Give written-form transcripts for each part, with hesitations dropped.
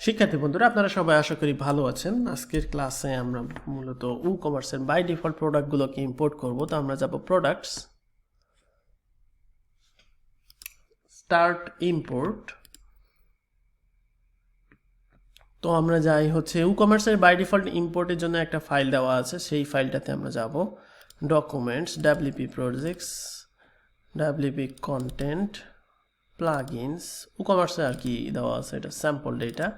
শিক্ষার্থী বন্ধুরা, আপনারা সবাই আশা করি ভালো আছেন। আজকের ক্লাসে আমরা মূলত WooCommerce-এর বাই ডিফল্ট প্রোডাক্টগুলোকে ইম্পোর্ট করব। তো আমরা যাব প্রোডাক্টস, স্টার্ট ইম্পোর্ট। তো আমরা যাই হচ্ছে WooCommerce-এর বাই ডিফল্ট ইম্পোর্টের জন্য একটা ফাইল দেওয়া আছে, সেই ফাইলটাতে আমরা যাব। Documents, WP projects, WP content, plugins, WooCommerce-এ আর কি দেওয়া আছে, এটা স্যাম্পল ডেটা।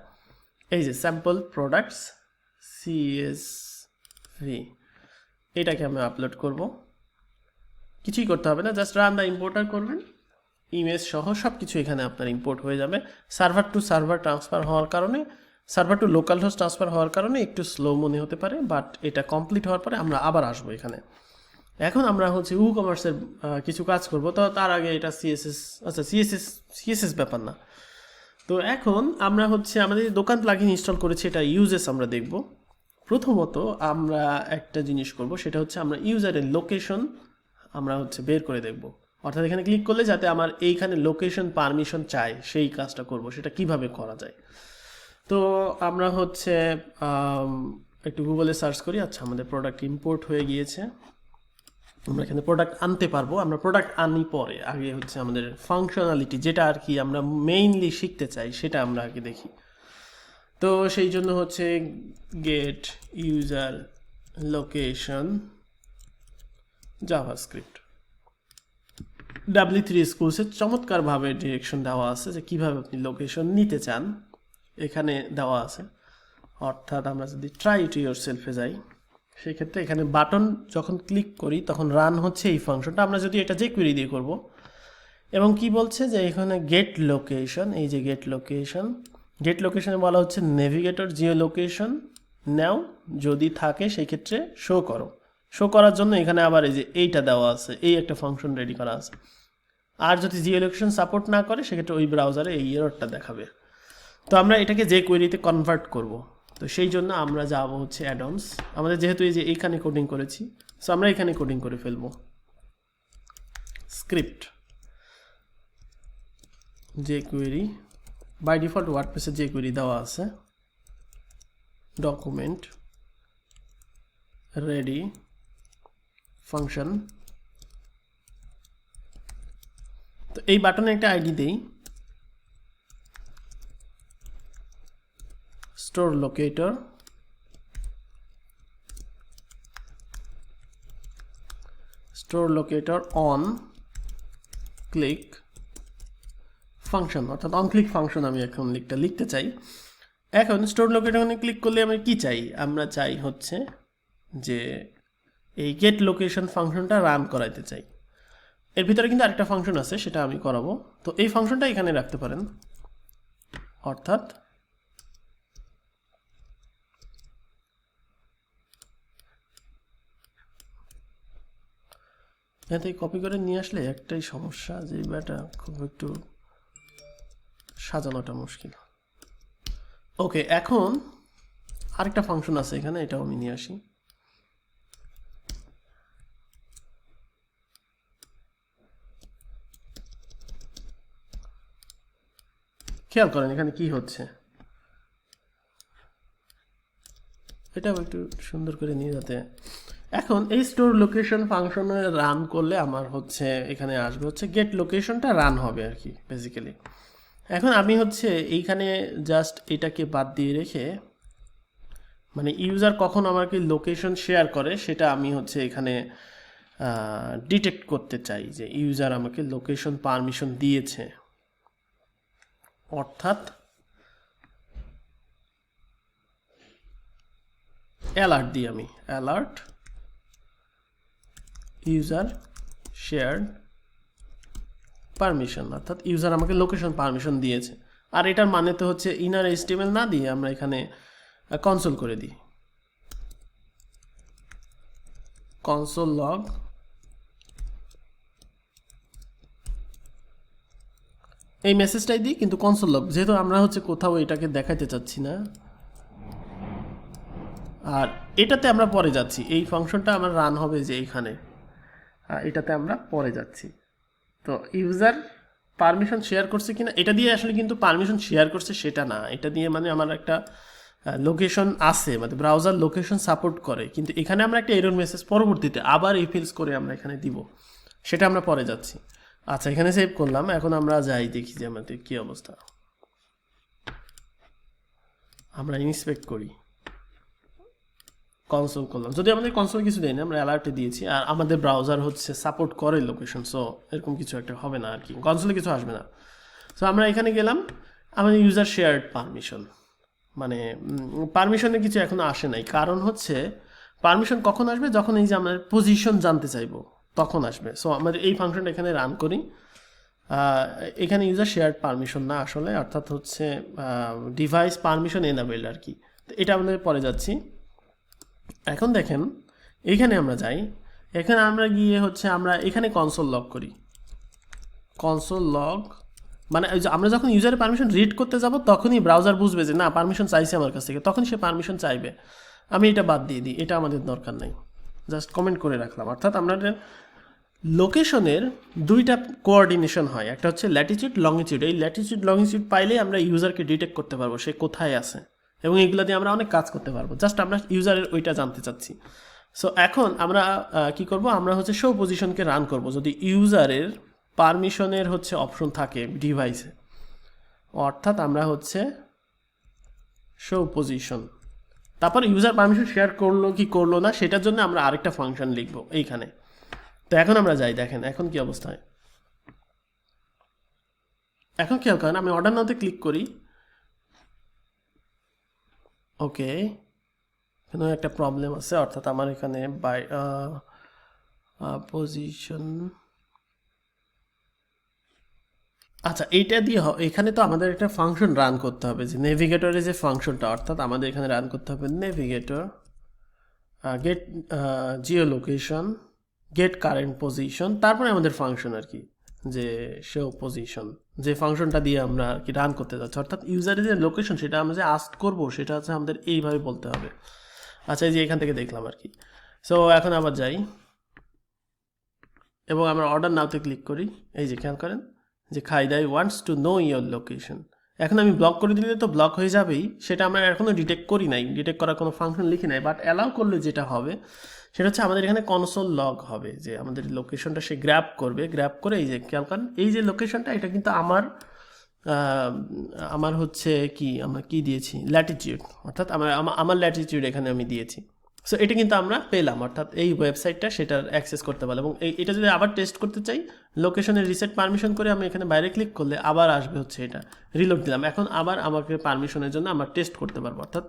এই যে স্যাম্পল প্রোডাক্টস CSV, এটাকে আমি আপলোড করব। কিছুই করতে হবে না, জাস্ট রান দ্য ইম্পোর্টার করবেন, ইমেজ সহ সব কিছু এখানে আপনার ইম্পোর্ট হয়ে যাবে। সার্ভার টু সার্ভার ট্রান্সফার হওয়ার কারণে, server to local host transfer হওয়ার কারণে একটু স্লো মনে হতে পারে, বাট এটা কমপ্লিট হওয়ার পরে আমরা আবার আসবো এখানে। এখন আমরা হচ্ছে WooCommerce-এর কিছু কাজ করব। তো তার আগে এটা সিএসএস ব্যাপার না। তো এখন আমরা হচ্ছে আমাদের দোকান প্লাগইন ইনস্টল করেছি, এটা ইউজেস আমরা দেখব। প্রথমত আমরা একটা জিনিস করব, সেটা হচ্ছে আমরা ইউজারের লোকেশন আমরা হচ্ছে বের করে দেখব। অর্থাৎ এখানে ক্লিক করলে যাতে আমার এইখানে লোকেশন পারমিশন চাই, সেই কাজটা করব। সেটা কিভাবে করা যায়? তো আমরা হচ্ছে একটু গুগলে সার্চ করি। আচ্ছা, আমাদের প্রোডাক্ট ইম্পোর্ট হয়ে গিয়েছে, আমরা এখানে প্রোডাক্ট আনতে পারবো। আমরা প্রোডাক্ট আনি পরে, আগে হচ্ছে আমাদের ফাংশনালিটি যেটা আর কি আমরা মেইনলি শিখতে চাই সেটা আমরা আগে দেখি। তো সেই জন্য হচ্ছে get user location JavaScript. W3 স্কুলসে চমৎকারভাবে ডিরেকশন দেওয়া আছে যে কীভাবে আপনি লোকেশন নিতে চান, এখানে দেওয়া আছে। অর্থাৎ আমরা যদি ট্রাই টু ইয়োর সেলফে যাই, সেই ক্ষেত্রে এখানে বাটন যখন ক্লিক করি তখন রান হচ্ছে এই ফাংশনটা। আমরা যদি এটা যে কোয়েরি দিয়ে করব, এবং কি বলছে যে এখানে গেট লোকেশন, এই যে গেট লোকেশনে বলা হচ্ছে নেভিগেটর জিও লোকেশন নাও, যদি থাকে সেই ক্ষেত্রে শো করো। শো করার জন্য এখানে আবার এই যে এইটা দেওয়া আছে, এই একটা ফাংশন রেডি করা আছে। আর যদি জিও লোকেশন সাপোর্ট না করে সেক্ষেত্রে ওই ব্রাউজারে এই এররটা দেখাবে। তো আমরা এটাকে যে কোয়েরিতে কনভার্ট করব, তো সেই জন্য আমরা যাব হচ্ছে অ্যাডনস। আমাদের যেহেতু এই যে এইখানে কোডিং করেছি, সো আমরা এখানে কোডিং করে ফেলবো। স্ক্রিপ্ট যে কোয়েরি, বাই ডিফল্ট ওয়ার্ডপ্রেসে যে কোয়েরি দেওয়া আছে, ডকুমেন্ট রেডি ফাংশন। তো এই বাটনে একটা আইডি দেই, store locator on click function, অর্থাৎ অন ক্লিক ফাংশন আমি এখন লিখতে চাই। এখন স্টোর লোকেটরে ক্লিক করলে আমি কি চাই? আমরা চাই হচ্ছে যে এই গেট লোকেশন ফাংশনটা রান করাইতে চাই। এর ভিতরে কিন্তু আরেকটা ফাংশন আছে, সেটা আমি করাবো। তো এই ফাংশনটা এখানে রাখতে পারেন, অর্থাৎ এতে কপি করে নিয়ে আসলে একটাই সমস্যা, যে এটা খুব একটু সাজানোটা মুশকিল। ওকে, এখন আরেকটা ফাংশন আছে এখানে, এটাও আমি নিয়ে আসি। খেয়াল করেন এখানে কি হচ্ছে, এটাও একটু সুন্দর করে নিয়ে যাতে। এখন এই স্টোর লোকেশন ফাংশনে রান করলে আমার হচ্ছে এখানে আসবে হচ্ছে গেট লোকেশনটা রান হবে আর কি বেসিক্যালি। এখন আমি হচ্ছে এইখানে জাস্ট এটাকে বাদ দিয়ে রেখে, মানে ইউজার কখন আমাকে লোকেশন শেয়ার করে সেটা আমি হচ্ছে এখানে ডিটেক্ট করতে চাই যে ইউজার আমাকে লোকেশন পারমিশন দিয়েছে। অর্থাৎ অ্যালার্ট দিই আমি, অ্যালার্ট ইউজার শেয়ার্ড পারমিশন, অর্থাৎ ইউজার আমাকে লোকেশন পারমিশন দিয়েছে। আর এটার মানে তো হচ্ছে ইনার HTML না দিয়ে আমরা এখানে কনসোল করে দিই, কনসোল লগ এই মেসেজটাই দিই, কিন্তু কনসোল লগ যেহেতু আমরা হচ্ছে কোথাও এটাকে দেখাইতে চাচ্ছি না। আর এটাতে আমরা পরে যাচ্ছি, এই ফাংশনটা আমার রান হবে যে এইখানে, এটাতে আমরা পরে যাচ্ছি। তো ইউজার পারমিশন শেয়ার করছে কিনা, এটা দিয়ে আসলে কিন্তু পারমিশন শেয়ার করছে সেটা না, এটা দিয়ে মানে আমার একটা লোকেশন আছে, মানে ব্রাউজার লোকেশন সাপোর্ট করে, কিন্তু এখানে আমরা একটা এরর মেসেজ পরবর্তীতে আবার ইফেলস করে আমরা এখানে দিব, সেটা আমরা পরে যাচ্ছি। আচ্ছা, এখানে সেভ করলাম। এখন আমরা যাই দেখি যে আমাদের কী অবস্থা। আমরা ইন্সপেক্ট করি, কনসোল করলাম, যদি আমাদের কনসোল কিছু দেয় না, আমরা অ্যালার্টে দিয়েছি, আর আমাদের ব্রাউজার হচ্ছে সাপোর্ট করে লোকেশন, সো এরকম কিছু একটা হবে না আর কি, কনসোলে কিছু আসবে না। সো আমরা এখানে গেলাম, আমাদের ইউজার শেয়ার্ড পারমিশন, মানে পারমিশনে কিছু এখনো আসে নাই, কারণ হচ্ছে পারমিশন কখন আসবে, যখন এই যে আমরা পজিশন জানতে চাইবো তখন আসবে। সো আমাদের এই ফাংশনটা এখানে রান করি, এখানে ইউজার শেয়ার্ড পারমিশন না আসলে, অর্থাৎ হচ্ছে ডিভাইস পারমিশন এনাবেল আর কি। তো এটা আমাদের পরে যাচ্ছি। এখন দেখেন এখানে আমরা যাই, এখানে আমরা গিয়ে হচ্ছে আমরা এখানে কনসোল লগ করি, কনসোল লগ মানে আমরা যখন ইউজারের পারমিশন রিড করতে যাব তখনই ব্রাউজার বুঝবে যে না পারমিশন চাইছে আমার কাছ থেকে, তখন সে পারমিশন চাইবে। আমি এটা বাদ দিয়ে দিই, এটা আমাদের দরকার নাই, জাস্ট কমেন্ট করে রাখলাম। অর্থাৎ আমাদের লোকেশনের দুইটা কোঅর্ডিনেশন হয়, একটা হচ্ছে ল্যাটিটিউড লংটিটিউড। এই ল্যাটিটিউড লংটিটিউড পাইলে আমরা ইউজারকে ডিটেক্ট করতে পারবো সে কোথায় আছে, এবং এগুলো দিয়ে আমরা অনেক কাজ করতে পারবো, জাস্ট আমরা ইউজারের ওইটা জানতে চাচ্ছি। সো এখন আমরা কি করব, আমরা হচ্ছে শো পজিশনকে রান করব যদি ইউজারের পারমিশনের হচ্ছে অপশন থাকে ডিভাইসে, অর্থাৎ আমরা হচ্ছে শো পজিশন, তারপর ইউজার পারমিশন শেয়ার করলো কি করলো না সেটার জন্য আমরা আরেকটা ফাংশন লিখবো এইখানে। তো এখন আমরা যাই, দেখেন এখন কি অবস্থায়, এখন খেয়াল করেন আমি অর্ডার নাওতে ক্লিক করি, ওকে এখানে একটা প্রবলেম আছে, অর্থাৎ আমার এখানে বাই পজিশন, আচ্ছা এইটা দিয়ে এখানে তো আমাদের একটা ফাংশন রান করতে হবে, যে নেভিগেটরের যে ফাংশনটা, অর্থাৎ আমাদের এখানে রান করতে হবে navigator get geolocation get current position, তারপরে আমাদের ফাংশন আর কি যে শো পজিশন, যে ফাংশনটা দিয়ে আমরা আর কি রান করতে যাচ্ছি, অর্থাৎ ইউজারের যে লোকেশন সেটা আমরা যে আস্ক করবো সেটা হচ্ছে আমাদের এইভাবে বলতে হবে। আচ্ছা এই যে এখান থেকে দেখলাম আর কি। সো এখন আবার যাই এবং আমরা অর্ডার নাওতে ক্লিক করি, এই যে খেয়াল করেন যে Khaidai wants to know your location. এখন আমি ব্লক করে দিলে তো ব্লক হয়ে যাবেই, সেটা আমরা এখনও ডিটেক্ট করি নাই, ডিটেক্ট করার কোনো ফাংশন লিখি নাই, বাট অ্যালাউ করলে যেটা হবে সেটা হচ্ছে আমাদের এখানে কনসোল লগ হবে, যে আমাদের লোকেশনটা সে গ্র্যাব করবে, গ্র্যাব করে এই যে খেয়াল করেন এই যে লোকেশনটা, এটা কিন্তু আমার হচ্ছে কি আমরা কি দিয়েছি ল্যাটিটিউড, অর্থাৎ আমার ল্যাটিটিউড এখানে আমি দিয়েছি। সো এটা কিন্তু আমরা পেলাম, অর্থাৎ এই ওয়েবসাইটটা সেটার অ্যাক্সেস করতে পারলাম, এবং এটা যদি আবার টেস্ট করতে চাই লোকেশনের রিসেট পারমিশন করে আমি এখানে বাইরে ক্লিক করলে আবার আসবে হচ্ছে এটা, রিলোড দিলাম, এখন আবার আমাকে পারমিশনের জন্য আমরা টেস্ট করতে পারবো, অর্থাৎ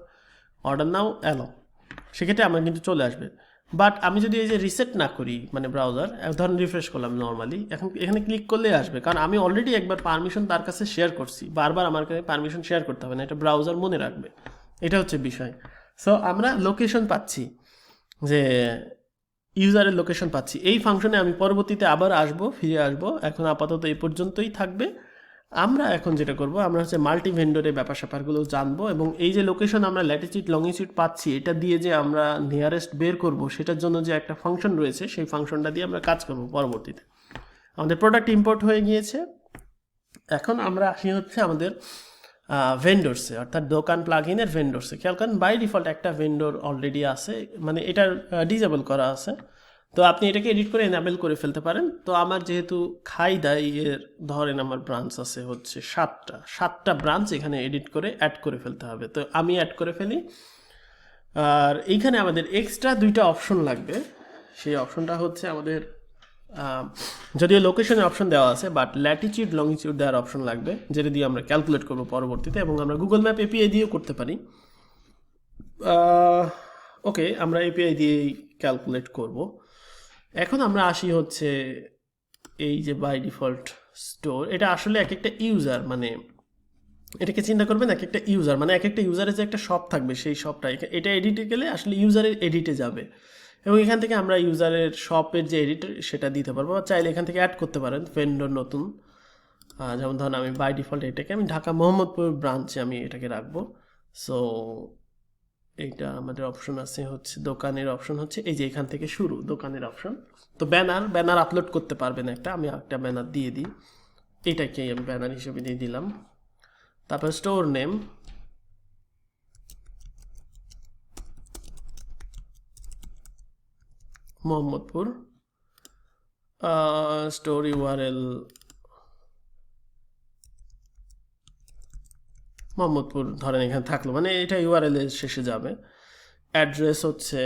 অর্ডার নাও অ্যালো, সেক্ষেত্রে আমার কিন্তু চলে আসবে। বাট আমি যদি এই যে রিসেট না করি, মানে ব্রাউজার ধরুন রিফ্রেশ করলাম নর্মালি, এখন এখানে ক্লিক করলে আসবে, কারণ আমি অলরেডি একবার পারমিশন তার কাছে শেয়ার করছি, বারবার আমার কাছে পারমিশন শেয়ার করতে হবে না, এটা ব্রাউজার মনে রাখবে, এটা হচ্ছে বিষয়। সো আমরা লোকেশন পাচ্ছি, যে ইউজারের লোকেশন পাচ্ছি, এই ফাংশনে আমি পরবর্তীতে আবার ফিরে আসবো, এখন আপাতত এই পর্যন্তই থাকবে। আমরা এখন যেটা করব, আমরা হচ্ছে মাল্টি ভেন্ডরের ব্যাপার স্যাপারগুলো জানবো, এবং এই যে লোকেশন আমরা ল্যাটিটিউড লংটিটিউড পাচ্ছি এটা দিয়ে যে আমরা নিয়ারেস্ট বের করব সেটার জন্য যে একটা ফাংশন রয়েছে সেই ফাংশনটা দিয়ে আমরা কাজ করব পরবর্তীতে। আমাদের প্রোডাক্ট ইম্পোর্ট হয়ে গিয়েছে, এখন আমরা আসি হচ্ছে আমাদের ভেন্ডরসে, অর্থাৎ দোকান প্লাগ ইনের ভেন্ডরসে। খেয়াল করেন বাই ডিফল্ট একটা ভেন্ডর অলরেডি আছে, মানে এটা ডিজেবল করা আছে, তো আপনি এটাকে এডিট করে এনাবেল করে ফেলতে পারেন। তো আমার যেহেতু খাইদাই এর ধরেন আমার ব্রাঞ্চ আছে হচ্ছে 7টা ব্রাঞ্চ এখানে এডিট করে অ্যাড করে ফেলতে হবে, তো আমি অ্যাড করে ফেলি। আর এইখানে আমাদের এক্সট্রা 2টা অপশন লাগবে, সেই অপশনটা হচ্ছে আমাদের যদিও লোকেশনের অপশন দেওয়া আছে, বাট ল্যাটিটিউড লংটিটিউড দেওয়ার অপশন লাগবে, যেটা দিয়ে আমরা ক্যালকুলেট করবো পরবর্তীতে, এবং আমরা গুগল ম্যাপ এপিআই দিয়েও করতে পারি। ওকে, আমরা এপিআই দিয়েই ক্যালকুলেট করব। এখন আমরা আসি হচ্ছে এই যে বাই ডিফল্ট স্টোর, এটা আসলে এক একটা ইউজার, মানে এটাকে চিন্তা করবেন এক একটা ইউজার, মানে এক একটা ইউজারের যে একটা শপ থাকবে সেই শপটা, এটা এডিটে গেলে আসলে ইউজারের এডিটে যাবে, এবং এখান থেকে আমরা ইউজারের শপের যে এডিট সেটা দিতে পারবো, চাইলে এখান থেকে অ্যাড করতে পারেন ভেন্ডর নতুন, যেমন ধরুন আমি বাই ডিফল্ট এটাকে আমি ঢাকা মোহাম্মদপুর ব্রাঞ্চে আমি এটাকে রাখবো। সো এইটা আমাদের অপশন আছে হচ্ছে দোকানের অপশন হচ্ছে এই যে এখান থেকে শুরু দোকানের অপশন। তো ব্যানার আপলোড করতে পারবেন একটা, আমি একটা ব্যানার দিয়ে দিই, এটাকেই আমি ব্যানার হিসেবে দিয়ে দিলাম। তারপর store name, Mohammadpur, store URL Mohammadpur ধরেন এখানে থাকলো, মানে এটা ইউআরএল এর শেষে যাবে। অ্যাড্রেস হচ্ছে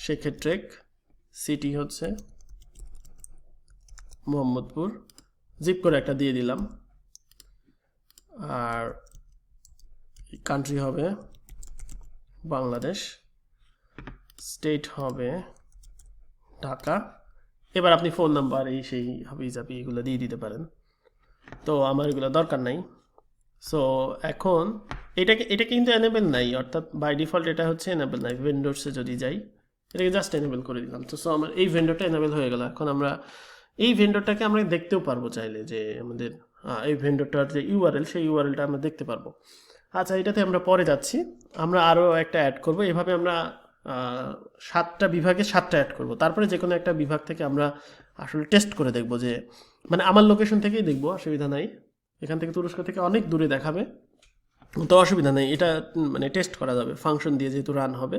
সেক্ষেত্রে সিটি হচ্ছে মোহাম্মদপুর, জিপ করে একটা দিয়ে দিলাম। আর কান্ট্রি হবে বাংলাদেশ, স্টেট হবে ঢাকা। এবার আপনি ফোন নাম্বার এই সেই হাবি জাবি এগুলো দিয়ে দিতে পারেন, তো আমার এগুলো দরকার নাই। সো এখন এটা কিন্তু এনেবেল নাই, অর্থাৎ বাই ডিফল্ট এটা হচ্ছে এনেবেল নাই। ভেন্ডরসে যদি যাই, এটাকে জাস্ট এনেবেল করে দিলাম। তো সো আমার এই ভেন্ডরটা এনেবেল হয়ে গেল। এখন আমরা এই ভেন্ডরটাকে আমরা দেখতেও পারবো চাইলে, যে আমাদের এই ভেন্ডরটার যে ইউআরএল, সেই ইউআরএলটা আমরা দেখতে পারবো। আচ্ছা, এটাতে আমরা পরে যাচ্ছি। আমরা আরও একটা অ্যাড করব। এভাবে আমরা 7টা বিভাগে 7টা অ্যাড করব। তারপরে যে কোনো একটা বিভাগ থেকে আমরা আসলে টেস্ট করে দেখব, যে মানে আমার লোকেশন থেকেই দেখব, অসুবিধা নাই। এখান থেকে তুরস্ক থেকে অনেক দূরে দেখাবে, তো অসুবিধা নেই, এটা মানে টেস্ট করা যাবে ফাংশন দিয়ে, যেহেতু রান হবে।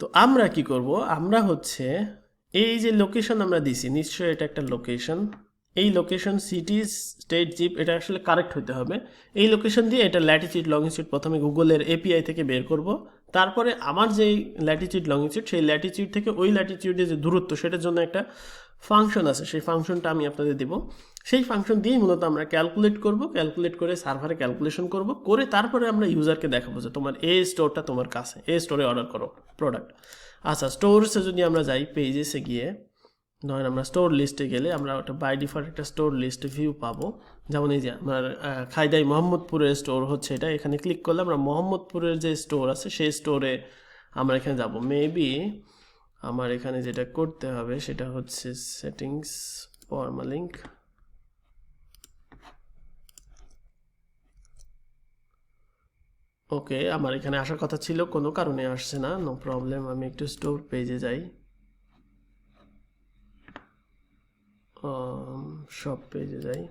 তো আমরা কি করব, আমরা হচ্ছে এই যে লোকেশন আমরা দিছি, নিশ্চয়ই এটা একটা লোকেশন। এই লোকেশন সিটি স্টেট জিপ এটা আসলে কারেক্ট হতে হবে। এই লোকেশন দিয়ে এটা ল্যাটিটিউড লংটিটিউড প্রথমে গুগলের এপিআই থেকে বের করব। তারপরে আমার যেই ল্যাটিটিউড লংটিটিউড, সেই ল্যাটিটিউড থেকে ওই ল্যাটিটিউডের যে দূরত্ব, সেটার জন্য একটা ফাংশন আছে, সেই ফাংশনটা আমি আপনাদের দেব। সেই ফাংশন দিয়েই মূলত আমরা ক্যালকুলেট করব, ক্যালকুলেট করে সার্ভারে ক্যালকুলেশন করব, করে তারপরে আমরা ইউজারকে দেখাবো যে তোমার এই স্টোরটা তোমার কাছে, এই স্টোরে অর্ডার করো প্রোডাক্ট। আচ্ছা, স্টোরসে যদি আমরা যাই, পেজেসে গিয়ে ধরেন আমরা স্টোর লিস্টে গেলে আমরা ওটা বাই ডিফল্ট একটা স্টোর লিস্ট ভিউ পাবো। যেমন এই যে আমার খাইদাই মোহাম্মদপুরের স্টোর হচ্ছে এটা, এখানে ক্লিক করলে আমরা মোহাম্মদপুরের যে স্টোর আছে সেই স্টোরে আমরা এখানে যাব। মেবি আমার এখানে যেটা করতে হবে সেটা হচ্ছে সেটিংস, পারমালিঙ্ক। ওকে, আমার এখানে আসার কথা ছিল, কোনো কারণে আসছে না, নো প্রবলেম। আমি একটু স্টোর পেজে যাই, সব পেজে যাই।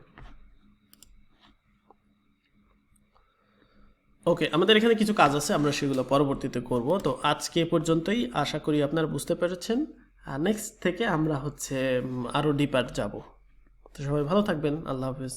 ওকে, আমাদের এখানে কিছু কাজ আছে, আমরা সেগুলো পরবর্তীতে করব। তো আজকে এ পর্যন্তই, আশা করি আপনারা বুঝতে পেরেছেন। আর নেক্সট থেকে আমরা হচ্ছে আরও ডিপার যাব। তো সবাই ভালো থাকবেন, আল্লাহ হাফেজ।